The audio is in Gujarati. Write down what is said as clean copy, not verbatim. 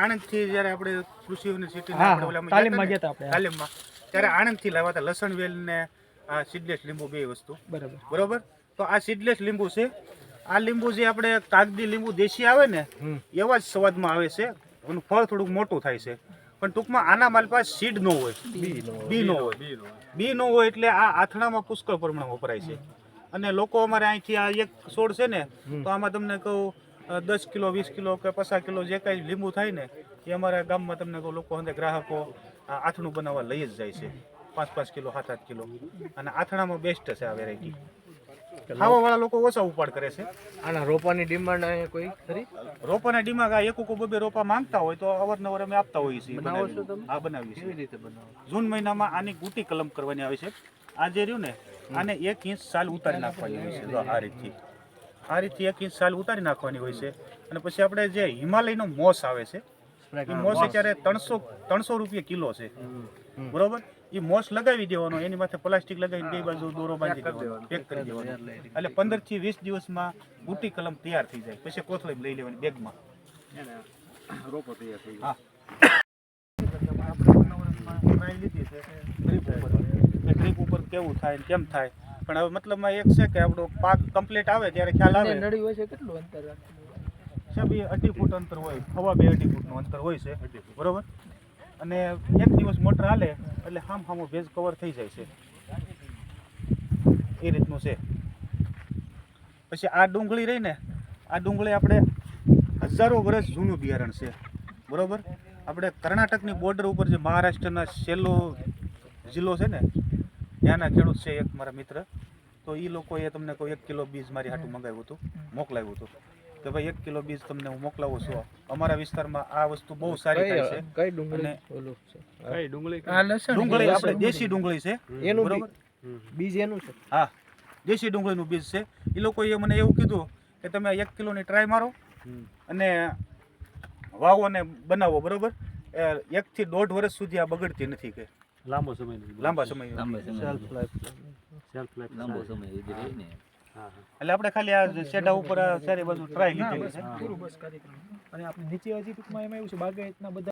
આણંદથી જ્યારે આપણે કૃષિ યુનિવર્સિટીના આપણે ઓલામાં તાલીમમાં ગયા હતા તાલીમમાં ત્યારે આણંદથી લાવ્યા હતા લસણ વેલ ને આ સીડલેસ લીંબુ બે વસ્તુ બરોબર. તો આ સીડલેસ લીંબુ છે. આ લીંબુ જે આપણે કાગદી લીંબુ દેશી આવે ને એવા જ સ્વાદમાં આવે છે. એનું ફળ થોડુંક મોટું થાય છે પણ ટૂંકમાં આના માલ પાસે સીડ ન હોય, બી ન હોય એટલે આ આથણામાં પુષ્કળ પ્રમાણમાં વપરાય છે. અને લોકો અમારે અહીંથી આ એક છોડ છે ને તો આમાં તમને કહું 10 કિલો 20 કિલો કે 50 કિલો જે કાંઈ લીંબુ થાય ને એ અમારા ગામમાં તમને કહું લોકો અંદર ગ્રાહકો આથણું બનાવવા લઈ જ જાય છે 5-5 કિલો 7-8 કિલો. અને આથણામાં બેસ્ટ છે આ વેરાયટી. ખાવાવાળા લોકો ઓછા ઉપાડ કરે છે. આના રોપાની ડિમાન્ડ અહીંયા કોઈ ખરી? રોપાના ડિમાન્ડ આ એક બબે રોપા માંગતા હોય તો અવારનવાર અમે આપતા હોઈએ છીએ. હા, બનાવીએ છીએ. કેવી રીતે બનાવો? જૂન મહિનામાં આની ગુટી કલમ કરવાની આવે છે. આ જે રહ્યું ને આને 1 ઇંચ સાલ ઉતારી નાખવાની હોય છે. જો આ રીતથી 1 ઇંચ સાલ ઉતારી નાખવાની હોય છે. અને પછી આપણે જે હિમાલયનો મોસ આવે છે એ મોસ અત્યારે 300 રૂપિયા કિલો છે બરોબર. એ મોસ લગાવી દેવાનો, એની માથે પ્લાસ્ટિક લગાવીને બે બાજુ દોરો બાંધી દેવાનો, પેક કરી દેવાનો. એટલે 15 થી 20 દિવસમાં ગુટી કલમ તૈયાર થઈ જાય. પછી કોથળીમાં લઈ લેવાની બેગમાં. રોપો તૈયાર થઈ જાય. હા, લીધી છે ડ્રીપ ઉપર કેવું થાય કેમ થાય. પણ હવે મતલબમાં એક છે કે આપણો પાક કમ્પ્લીટ આવે ત્યારે ખ્યાલ આવે. નળી હોય છે કેટલું અંતર રાખવું? સાહેબ 2.5 ફૂટ અંતર હોય, હવા 2.5 ફૂટનું અંતર હોય છે બરોબર. અને એક દિવસ મોટર હાલે એટલે હામો ભેજ કવર થઈ જાય છે એ રીતનું છે. પછી આ ડુંગળી રહી ને, આ ડુંગળી આપણે હજારો વર્ષ જૂનું બિયારણ છે બરોબર. આપણે કર્ણાટકની બોર્ડર ઉપર જે મહારાષ્ટ્રના સેલો જિલ્લો છે ને ત્યાંના ખેડૂત છે એક મારા મિત્ર. તો એ લોકોએ તમને કોઈ 1 કિલો બીજ મારી હાટું મંગાવ્યું હતું, મોકલાવ્યું હતું કે ભાઈ 1 કિલો બીજ તમને હું મોકલાવું છું. અમારા વિસ્તારમાં આ વસ્તુ બહુ સારી થાય છે. કઈ ડુંગળી? કઈ ડુંગળી? ડુંગળી આપણે દેશી ડુંગળી છે એનું બરોબર. બીજ એનું છે? હા, દેશી ડુંગળીનું બીજ છે. એ લોકોએ મને એવું કીધું કે તમે 1 કિલોની ટ્રાય મારો અને વાવો અને બનાવો બરોબર. 1 થી 1.5 વર્ષ સુધી આ બગડતી નથી કે લાંબા સમય એટલે આપણે ખાલી આ શેડા ઉપર સારી બાજુ ટ્રાય લીધેલી છે. અને આપણે નીચે હજી ટૂંકમાં એમાં એવું છે બાગાયતના બધા